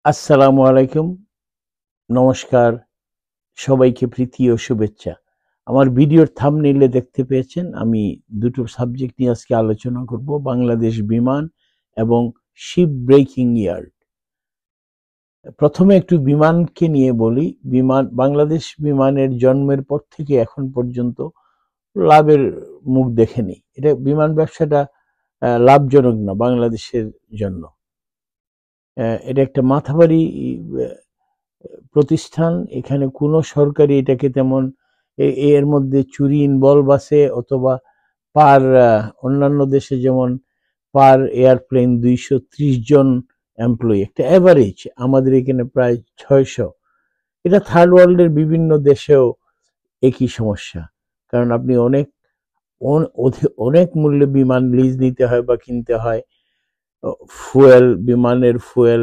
আসসালামু আলাইকুম, নমস্কার, সবাইকে প্রীতি ও শুভেচ্ছা। আমার ভিডিওর থাম্বনেইলে দেখতে পেয়েছেন আমি দুটো সাবজেক্ট নিয়ে আজকে আলোচনা করব, বাংলাদেশ বিমান এবং শিপ ব্রেকিং ইয়ার্ড। প্রথমে একটু বিমানকে নিয়ে বলি। বাংলাদেশ বিমানের জন্মের পর থেকে এখন পর্যন্ত লাভের মুখ দেখেনি। এটা বিমান ব্যবসাটা লাভজনক না বাংলাদেশের জন্য। এটা একটা মাথাভারী প্রতিষ্ঠান। এখানে কোনো সরকারি এটাকে তেমন এর মধ্যে চুরি ইনভলভ আছে অথবা পার অন্যান্য দেশে যেমন পার এয়ারপ্লেন 230 জন এমপ্লয়ি একটা অ্যাভারেজ, আমাদের এখানে প্রায় 600। এটা থার্ড ওয়ার্ল্ডের বিভিন্ন দেশেও একই সমস্যা। কারণ আপনি অনেক মূল্যে বিমান লিজ নিতে হয় বা কিনতে হয়। বিমানের ফুয়েল,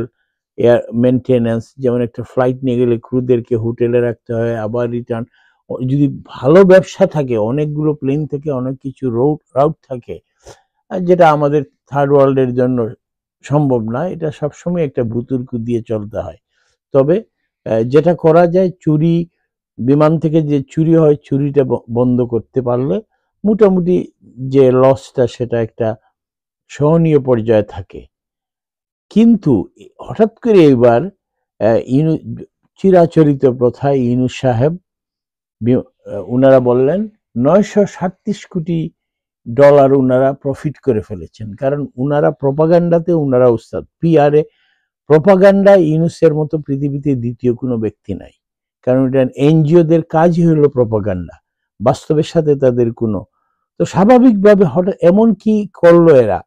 এয়ার মেনটেন্যান্স, যেমন একটা ফ্লাইট নিয়ে গেলে ক্রুদেরকে হোটেলে রাখতে হয়, আবার রিটার্ন। যদি ভালো ব্যবসা থাকে, অনেকগুলো প্লেন থেকে অনেক কিছু রাউট থাকে, যেটা আমাদের থার্ড ওয়ার্ল্ডের জন্য সম্ভব না। এটা সবসময় একটা ভুতুর্কু দিয়ে চলতে হয়। তবে যেটা করা যায়, বিমান থেকে যে চুরি হয়, চুরিটা বন্ধ করতে পারলে মোটামুটি যে লসটা সেটা একটা সহনীয় পর্যায়ে থাকে। কিন্তু হঠাৎ করে এবার চিরাচরিত প্রথায় ইউনূস সাহেব উনারা বললেন 937 কোটি ডলার উনারা প্রফিট করে ফেলেছেন। কারণ উনারা প্রপাগান্ডাতে উনারা উস্তাদ। পিআরএ প্রপাগান্ডা ইউনূসের মতো পৃথিবীতে দ্বিতীয় কোনো ব্যক্তি নাই। কারণ এটা এনজিওদের কাজই হলো প্রপাগান্ডা, বাস্তবের সাথে তাদের কোনো। তো স্বাভাবিকভাবে হঠাৎ এমন কি করলো এরা?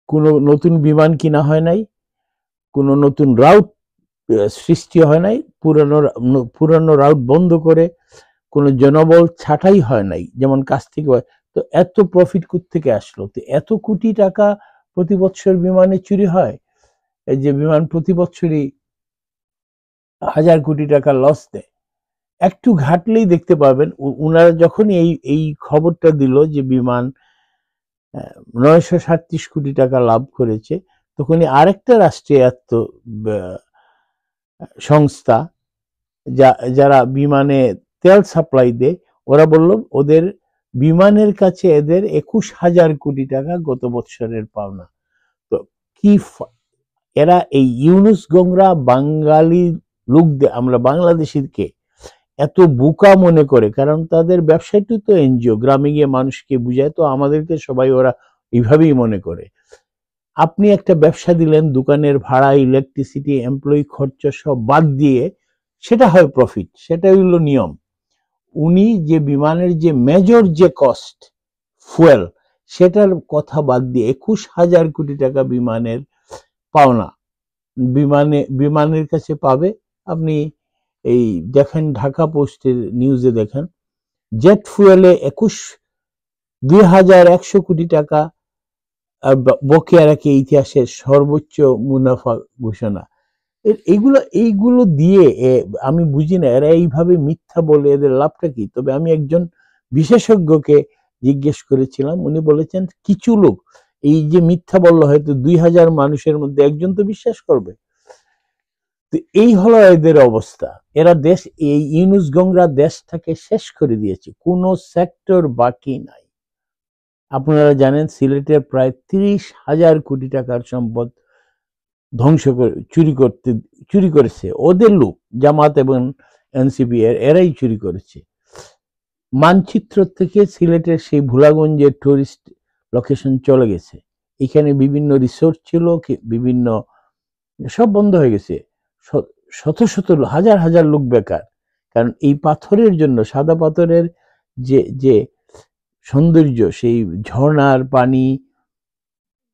কোনো নতুন বিমান কিনা হয় নাই, কোনো নতুন রাউট সৃষ্টি হয় নাই, পুরানো রাউট বন্ধ করে কোনো জনবল ছাঁটাই হয় নাই, যেমন কাছ থেকে। তো এত প্রফিট কোত্থেকে আসলো? তো এত কোটি টাকা প্রতি বছর বিমানে চুরি হয়। এই যে বিমান প্রতি বছরই 1000 কোটি টাকা লস দেয়। একটু ঘাটলেই দেখতে পাবেন। উনারা যখন এই খবরটা দিল যে বিমান 937 কোটি টাকা লাভ করেছে, তখনই আরেকটা রাষ্ট্রায়ত্ত সংস্থা যারা বিমানে তেল সাপ্লাই দেয়, ওরা বলল ওদের বিমানের কাছে এদের 21,000 কোটি টাকা গত বছরের পাওনা। তো কি এরা এই ইউনূস গংরা বাঙালি লোকদের, আমরা বাংলাদেশিকে এত বোকা মনে করে। কারণ তাদের ব্যবসাটি তো এনজিও, গ্রামে গিয়ে মানুষকে বুঝায়। তো আমাদেরকে সবাই ওরা এইভাবেই মনে করে। আপনি একটা ব্যবসা দিলেন, দোকানের ভাড়া, ইলেকট্রিসিটি, এমপ্লয়ি খরচ সব বাদ দিয়ে, সেটা হয় প্রফিট, সেটাই হলো নিয়ম। উনি যে বিমানের যে মেজর যে কস্ট ফুয়েল, সেটার কথা বাদ দিয়ে 21,000 কোটি টাকা বিমানের পাওনা বিমানের কাছে পাবে। আপনি এই দেখেন, ঢাকা পোস্টের নিউজে দেখেন, জেট ফুয়েলে 2,100 কোটি টাকা বকেয়া রাখে ইতিহাসের সর্বোচ্চ মুনাফা ঘোষণা। এইগুলো দিয়ে আমি বুঝি না এরা এইভাবে মিথ্যা বলে এদের লাভটা কি। তবে আমি একজন বিশেষজ্ঞকে জিজ্ঞেস করেছিলাম, উনি বলেছেন কিছু লোক এই যে মিথ্যা বললো, হয়তো 2000 মানুষের মধ্যে একজন তো বিশ্বাস করবে। তো এই হলো এদের অবস্থা। এরা এই ইউনূস গংরা দেশটাকে শেষ করে দিয়েছে, কোনো সেক্টর বাকি নাই। আপনারা জানেন সিলেটের প্রায় 30,000 কোটি টাকার সম্পদ ধ্বংস করে চুরি করেছে ওদের লোক, জামাত এবং এনসিপি এরাই চুরি করেছে। মানচিত্র থেকে সিলেটের সেই ভোলাগঞ্জের টুরিস্ট লোকেশন চলে গেছে। এখানে বিভিন্ন রিসোর্ট ছিল, বিভিন্ন সব বন্ধ হয়ে গেছে। শত শত হাজার হাজার লোক বেকার। কারণ এই পাথরের জন্য, সাদা পাথরের যে সৌন্দর্য, সেই ঝর্ণার পানি,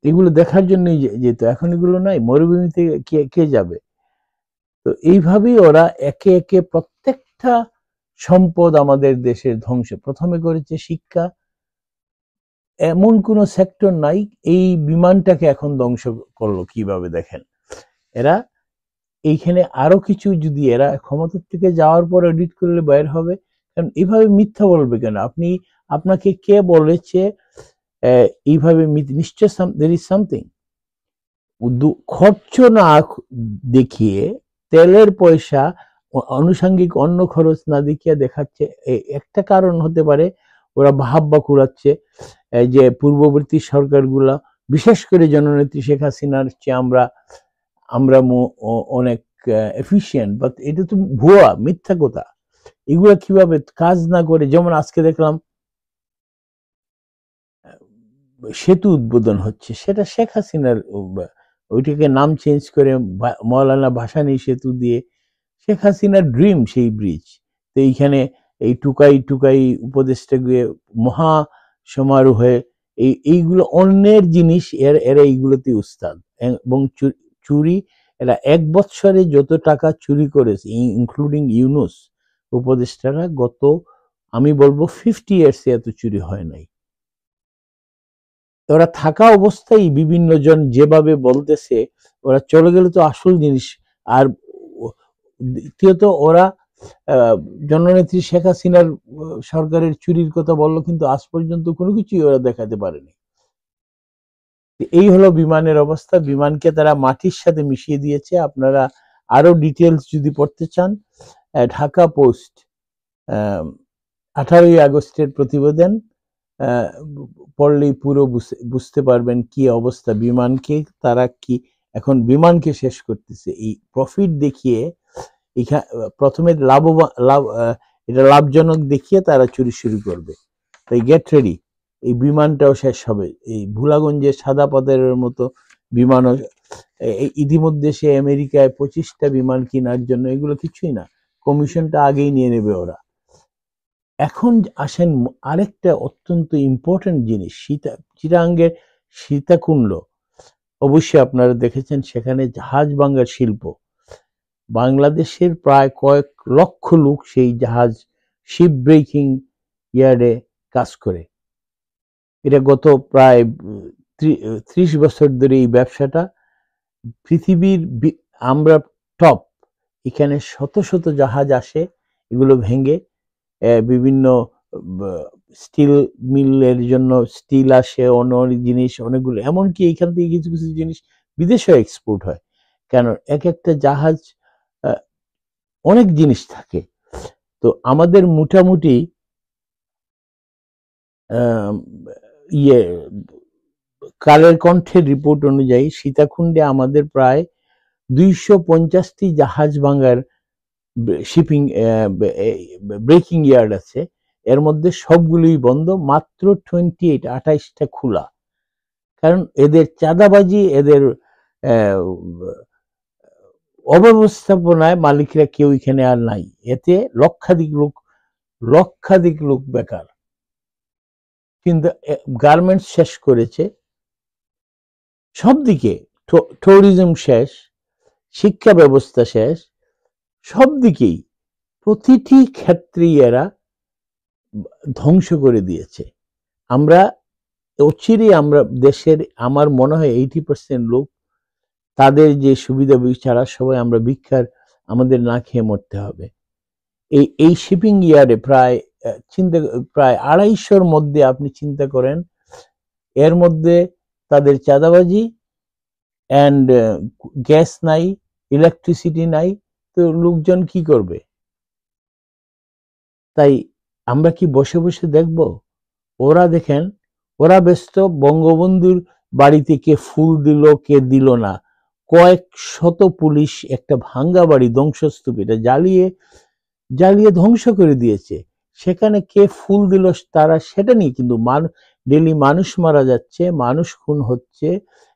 এগুলো দেখার জন্যই যেত। এখন এগুলো নাই, মরুভূমিতে কে যাবে? তো এইভাবেই ওরা একে একে প্রত্যেকটা সম্পদ আমাদের দেশের ধ্বংস। প্রথমে করেছে শিক্ষা, এমন কোন সেক্টর নাই। এই বিমানটাকে এখন ধ্বংস করলো কিভাবে দেখেন। এরা এইখানে আরো কিছু, যদি এরা ক্ষমতার থেকে যাওয়ার পর এডিট করলে বাইর হবে। কারণ এইভাবে মিথ্যা বলবে কেন? আপনাকে কে বলেছে এইভাবে? নিশ্চয় there is something। খরচ না দেখিয়ে, তেলের পয়সা, আনুষঙ্গিক অন্য খরচ না দেখিয়ে দেখাচ্ছে। একটা কারণ হতে পারে ওরা ভাববা কুড়াচ্ছে যে পূর্ববর্তী সরকারগুলা, বিশেষ করে জননেত্রী শেখ হাসিনার চেয়ে আমরা আমরা অনেক এফিশিয়েন্ট, বাট এটা তো ভুয়া, মিথ্যা কথা। এগুলা কিভাবে কাজ না করে, যেমন আজকে দেখলাম সেতু উদ্বোধন হচ্ছে, সেটা শেখ হাসিনার, ওইটাকে নাম চেঞ্জ করে মৌলানা ভাসানী সেতু দিয়ে, শেখ হাসিনার ড্রিম সেই ব্রিজ। তো এইখানে এই টুকাই টুকাই উপদেষ্টা গিয়ে মহা সমারোহে এইগুলো অন্যের জিনিস, এরা এইগুলোতে উস্তাদ। এবং চুরি, এরা 1 বছরে যত টাকা চুরি করেছে, ইনক্লুডিং ইউনুস উপদেষ্টারা, গত আমি বলবো 50 ইয়ার্সে এত চুরি হয় নাই। ওরা থাকা অবস্থায় বিভিন্ন জন যেভাবে বলতেছে, ওরা চলে গেলে তো আসল জিনিস। আর দ্বিতীয়ত ওরা জননেত্রী শেখ হাসিনার সরকারের চুরির কথা বললো, কিন্তু আজ পর্যন্ত কোনো কিছুই ওরা দেখাতে পারেনি। এই হলো বিমানের অবস্থা। বিমানকে তারা মাটির সাথে মিশিয়ে দিয়েছে। আপনারা আরো ডিটেলস যদি পড়তে চান, ঢাকা পোস্ট 18ই আগস্টের প্রতিবেদন পড়লেই পুরো বুঝতে পারবেন কি অবস্থা। বিমানকে তারা কি এখন বিমানকে শেষ করতেছে এই প্রফিট দেখিয়ে। প্রথমে এটা লাভজনক দেখিয়ে তারা চুরি শুরু করবে। তাই গেট রেডি, এই বিমানটাও শেষ হবে। এই ভোলাগঞ্জে সাদা পাথরের মতো বিমানও ইতিমধ্যে সে আমেরিকায় 25টা বিমান কেনার জন্য, এগুলো কিছুই না, কমিশনটা আগেই নিয়ে নেবে ওরা। এখন আসেন আরেকটা অত্যন্ত ইম্পর্টেন্ট জিনিস, চিটাগাঙ্গের সীতাকুণ্ড। অবশ্যই আপনারা দেখেছেন, সেখানে জাহাজ ভাঙার শিল্প। বাংলাদেশের প্রায় কয়েক লক্ষ লোক সেই জাহাজ শিপ ব্রেকিং ইয়ার্ডে কাজ করে। এটা গত প্রায় 30 বছর ধরে এই ব্যবসাটা পৃথিবীর, আমরা টপ। এখানে শত শত জাহাজ আসে, এগুলো ভেঙে বিভিন্ন স্টিল মিলের জন্য স্টিল আসে, অনেক জিনিস, অনেকগুলো, এমনকি এখান থেকে কিছু কিছু জিনিস বিদেশেও এক্সপোর্ট হয়। কেন, এক একটা জাহাজ অনেক জিনিস থাকে। তো আমাদের মোটামুটি ইয়ে কালের কণ্ঠের রিপোর্ট অনুযায়ী সীতাকুণ্ডে আমাদের প্রায় 250টি জাহাজ ভাঙার শিপিং ব্রেকিং ইয়ার্ড আছে। এর মধ্যে সবগুলোই বন্ধ, মাত্র 28টা খোলা। কারণ এদের চাঁদাবাজি, এদের অব্যবস্থাপনায় মালিকরা কেউ এখানে আর নাই। এতে লক্ষাধিক লোক বেকার। কিন্তু গার্মেন্টস শেষ করেছে সব দিকে, ট্যুরিজম শেষ, শিক্ষা ব্যবস্থা শেষ, সব দিকেই প্রতিটি ক্ষেত্রেই এরা ধ্বংস করে দিয়েছে। আমরা অচিরেই আমরা দেশের, আমার মনে হয় 80% লোক, তাদের যে সুবিধা ছাড়া সবাই আমরা ভিক্ষার, আমাদের না খেয়ে মরতে হবে। এই শিপিং ইয়ার্ডে প্রায় 250-র মধ্যে আপনি চিন্তা করেন, এর মধ্যে তাদের চাঁদাবাজি অ্যান্ড গ্যাস নাই, ইলেকট্রিসিটি নাই, তো লোকজন কি করবে? তাই আমরা কি বসে বসে দেখব? ওরা দেখেন, ওরা ব্যস্ত বঙ্গবন্ধুর বাড়িতে কে ফুল দিল কে দিল না। কয়েক শত পুলিশ একটা ভাঙ্গা বাড়ি, ধ্বংসস্তূপ, এটা জ্বালিয়ে ধ্বংস করে দিয়েছে। সেখানে কে ফুল দিল তারা সেটা নিয়ে, কিন্তু ডেলি মানুষ মারা যাচ্ছে, মানুষ খুন হচ্ছে,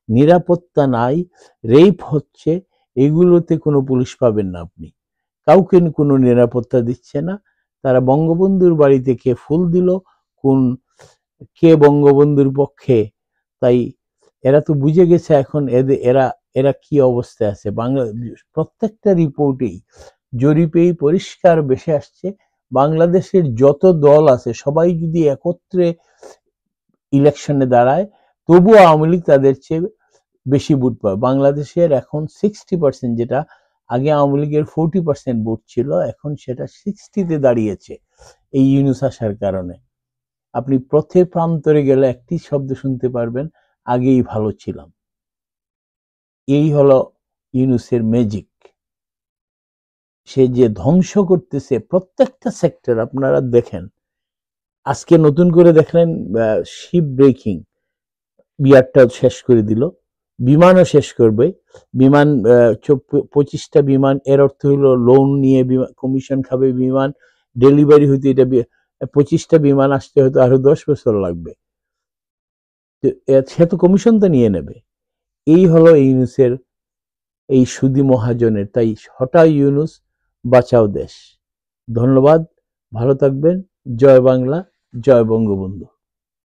নিরাপত্তা নাই, রেপ হচ্ছে, এগুলোতে কোনো পুলিশ পাবেন না আপনি। কাউকে কোনো নিরাপত্তা দিচ্ছে না। তারা বঙ্গবন্ধুর বাড়িতে কে ফুল দিল, কে বঙ্গবন্ধুর পক্ষে, তাই এরা তো বুঝে গেছে এখন এরা কি অবস্থায় আছে। প্রত্যেকটা রিপোর্টেই, জরিপেই পরিষ্কার ভেসে আসছে, বাংলাদেশের যত দল আছে সবাই যদি একত্রে ইলেকশনে দাঁড়ায়, তবুও আওয়ামী লীগ তাদের চেয়ে বেশি ভোট পায়। বাংলাদেশের এখন 60%, যেটা আগে আওয়ামী লীগের 40% ভোট ছিল, এখন সেটা 60-তে দাঁড়িয়েছে এই ইউনূস আসার কারণে। আপনি পথে প্রান্তরে গেলে একটি শব্দ শুনতে পারবেন, আগেই ভালো ছিলাম। এই হলো ইউনূসের ম্যাজিক। সে যে ধ্বংস করতেছে প্রত্যেকটা সেক্টর, আপনারা দেখেন আজকে নতুন করে দেখলেন শিপ ব্রেকিং, বিয়ারটা শেষ করে দিল, বিমানও শেষ করবে। বিমান 25টা বিমান, এর অর্থ হলো লোন নিয়ে কমিশন খাবে বিমান, ডেলিভারি হইতে এটা 25টা বিমান আসতে হয়তো আরো 10 বছর লাগবে। সে তো কমিশন তো নিয়ে নেবে। এই হলো ইউনূসের, এই সুদী মহাজনের। তাই হটাও ইউনূস, বাঁচাও দেশ। ধন্যবাদ, ভালো থাকবেন। জয় বাংলা, জয় বঙ্গবন্ধু।